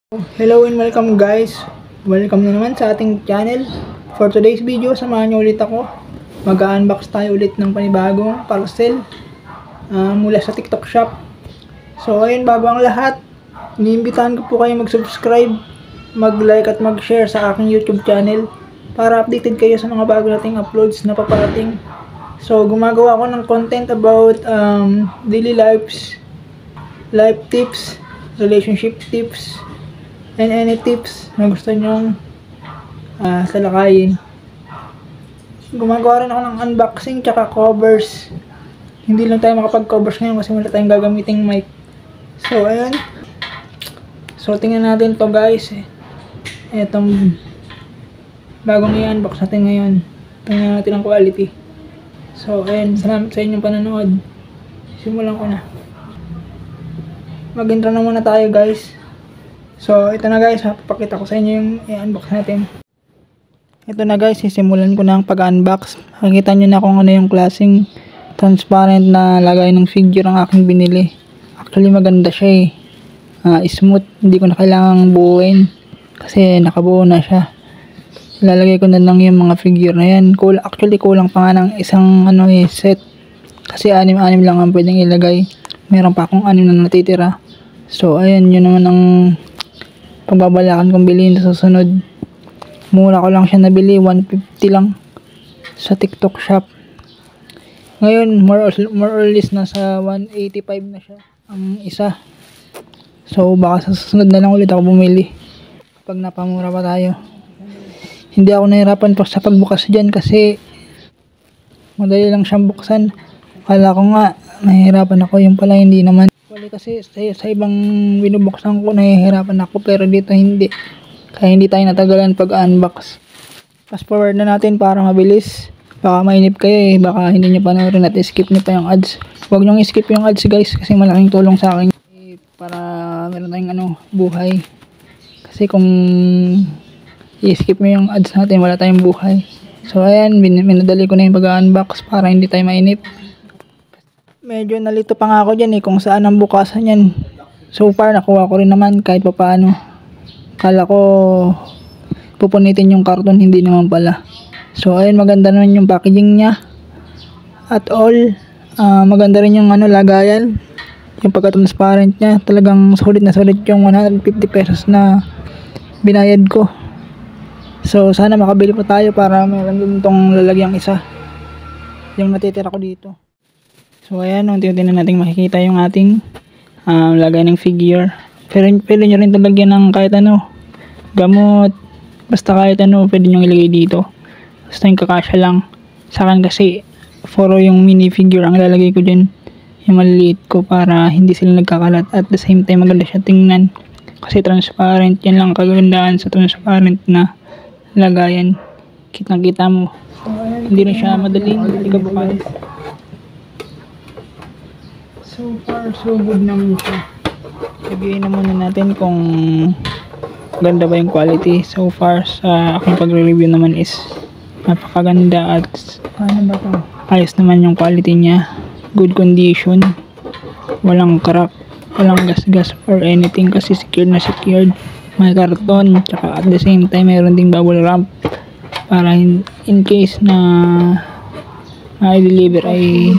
Hello and welcome guys. Welcome na naman sa ating channel. For today's video, samahan niyo ulit ako. Mag-unbox tayo ulit ng panibagong parcel mula sa TikTok shop. So ayun, bago ang lahat, iniimbitahan ko po kayo mag-subscribe, mag-like at mag-share sa aking YouTube channel para updated kayo sa mga bago nating uploads na paparating. So gumagawa ako ng content about daily life tips, relationship tips, and any tips na gusto nyong salakayin. Gumagawa rin ako ng unboxing tsaka covers. Hindi lang tayo makapag-covers ngayon kasi wala tayong gagamiting mic. So ayun. So tingnan natin to guys. Etong bagong i-unbox natin ngayon. Tingnan natin ang quality. So ayun, salamat sa inyong panonood. Simulan ko na. Mag-intro na muna tayo guys. So, ito na guys, papakita ko sa inyo yung i-unbox natin. Ito na guys, sisimulan ko na ang pag-unbox. Makikita nyo na kung ano yung klaseng transparent na lagay ng figure ang aking binili. Actually, maganda siya smooth, hindi ko na kailangang buuin kasi nakabuo na siya. Ilalagay ko na lang yung mga figure na yan. Actually, kulang pa nga ng isang set. Kasi 6 lang ang pwedeng ilagay. Meron pa akong 6 na natitira. So, ayan, yun naman ang pagbabalakan kong bilhin sa susunod. Mura ko lang siya nabili, 150 lang sa TikTok shop. Ngayon more or less nasa 185 na siya ang isa. So baka sa susunod na lang ulit ako bumili pag napamura pa tayo. Hindi ako nahirapan pa sa pagbukas dyan kasi madali lang siyang buksan. Kala ko nga nahihirapan ako, yung pala hindi naman. Kasi sa ibang binubuksan ko nahihirapan ako, pero dito hindi. Kaya hindi tayo natagalan pag-unbox. Fast forward na natin para mabilis. Baka mainip kayo baka hindi nyo panoorin at skip nyo pa yung ads. Huwag nyo skip yung ads guys kasi malaking tulong sa akin para meron tayong buhay. Kasi kung i-skip mo yung ads natin, wala tayong buhay. So ayan, minadali ko na yung pag-unbox para hindi tayo mainip. Medyo nalito pa nga ako dyan kung saan ang bukasan yan. So far nakuha ko rin naman kahit pa paano. Kala ko pupunitin yung karton, hindi naman pala. So ayun, maganda naman yung packaging niya at all. Maganda rin yung lagayan, yung pagka-transparent niya. Talagang sulit na sulit yung 150 pesos na binayad ko. So sana makabili pa tayo para meron din tong lalagyang isa, yung natitira ko dito. So ayan, unti-unti na natin makikita yung ating lagay ng figure. Pero pwede nyo rin talagyan ng kahit gamot, basta kahit pwede nyo ilagay dito. Basta yung kakasya lang. Sa akin kasi 4 yung mini figure ang lalagay ko dyan, yung maliliit ko, para hindi sila nagkakalat. At the same time maganda siya tingnan kasi transparent. Yan lang kagandaan sa transparent na lagayan. Kitang kita mo, hindi na siya madaling ikabukas. So far, so good naman siya. Sabihin na muna natin kung ganda ba yung quality. So far, sa aking pagre-review naman is napakaganda at ayos naman yung quality niya. Good condition. Walang crack, walang gas-gas or anything kasi secured na secured. May karton, tsaka at the same time mayroon ding bubble wrap para in case na i-deliver ay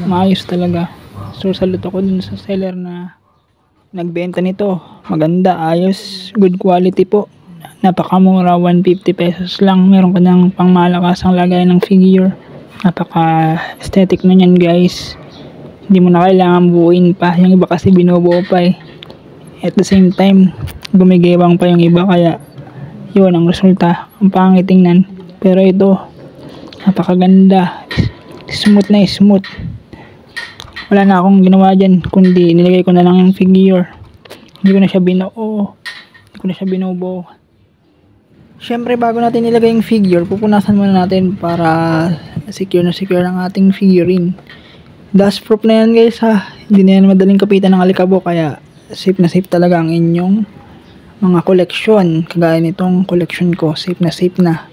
maayos talaga. So salut ako dun sa seller na nagbenta nito. Maganda, ayos, good quality po. Napakamura, 150 pesos lang. Meron ka ng pangmalakasang lagay ng figure. Napaka aesthetic na yan guys. Hindi mo na kailangan buuin pa. Yung iba kasi binubuo pa At the same time, gumigewang pa yung iba, kaya yun ang resulta. Ang pangit tingnan. Pero ito, napakaganda. Smooth na smooth. Wala na akong ginawa dyan, kundi nilagay ko na lang yung figure. Hindi ko na siya binubuo. Siyempre, bago natin nilagay yung figure, pupunasan muna natin para secure na secure ang ating figurine. Dust proof na yan guys Hindi na yan madaling kapitan ng alikabok, kaya safe na safe talaga ang inyong mga collection. Kagaya nitong collection ko, safe na.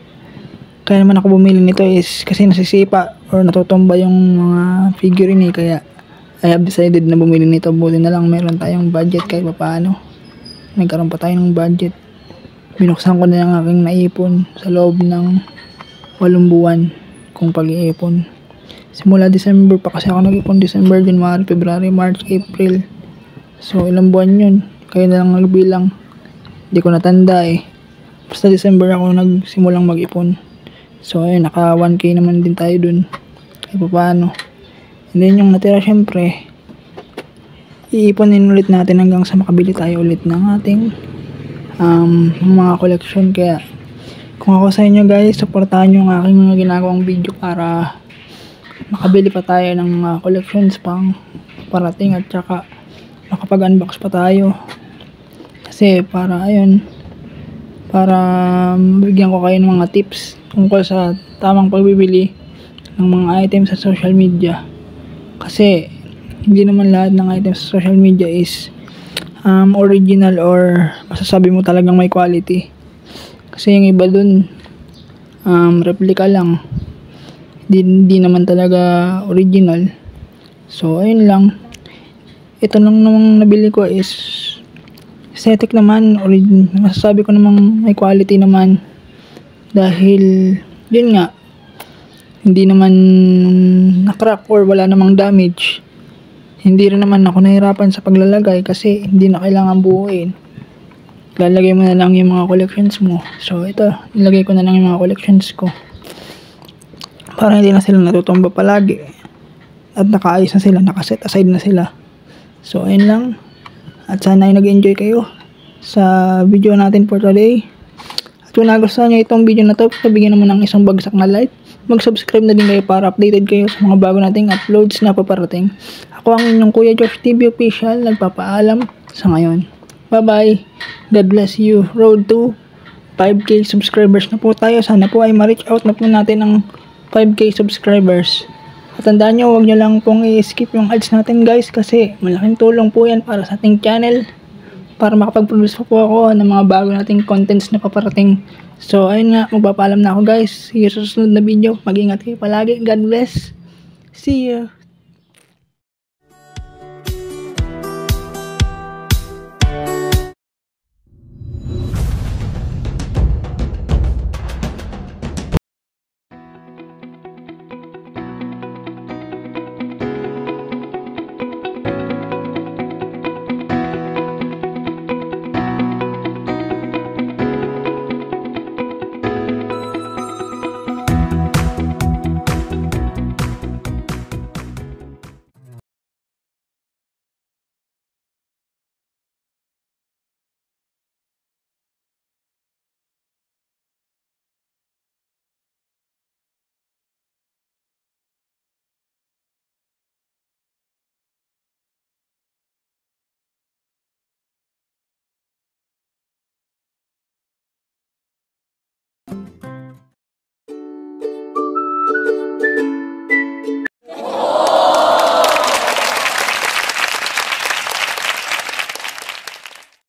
Kaya naman ako bumili nito is kasi nasisipa or natutumba yung mga figurine kaya I have decided na bumili nito. Buti na lang meron tayong budget kahit paano. nagkaroon pa tayo ng budget. Binuksan ko na yung aking naipon sa loob ng 8 buwan kung pag-iipon. Simula December pa kasi ako nag-ipon. December, January, February, March, April. So ilang buwan yun. Kayo na lang nagbilang. Hindi ko natanda eh. Basta December ako nagsimulang mag-ipon. So ayun, naka 1k naman din tayo dun. Kaya paano. And then yung natira syempre, iiponin ulit natin hanggang sa makabili tayo ulit ng ating mga collection. Kaya kung ako sa inyo guys, supportahan nyo ang aking mga ginagawang video para makabili pa tayo ng mga collections pang parating at saka makapag-unbox pa tayo. Kasi para ayun, para bigyan ko kayo ng mga tips tungkol sa tamang pagbibili ng mga items sa social media. Kasi hindi naman lahat ng items sa social media is original or masasabi mo talagang may quality. Kasi yung iba dun replica lang, di naman talaga original. So ayun lang. Ito lang namang nabili ko is aesthetic naman, masasabi ko namang may quality naman. Dahil yun nga, hindi naman na-crack or wala namang damage. Hindi rin naman ako nahirapan sa paglalagay kasi hindi na kailangan buuin. Lalagay mo na lang yung mga collections mo. So ito, nilagay ko na lang yung mga collections ko para hindi na sila natutumba palagi at nakaayos na sila, nakaset aside na sila. So ayun lang, at sana ay nag-enjoy kayo sa video natin for today. At kung nagustuhan nyo itong video na to, bigyan naman ng isang bagsak na like. Mag-subscribe na din kayo para updated kayo sa mga bago nating uploads na paparating. Ako ang inyong Kuya Josh TV Official, nagpapaalam sa ngayon. Bye bye, God bless you. Road to 5k subscribers na po tayo. Sana po ay ma-reach out na po natin ang 5k subscribers. At tandaan nyo, huwag nyo lang pong i-skip yung ads natin guys, kasi malaking tulong po yan para sa ating channel, para makapag-produce po ako ng mga bago nating contents na paparating. So ayun nga, magpapaalam na ako guys. See you sa susunod na video. Mag-ingat kayo palagi. God bless. See you.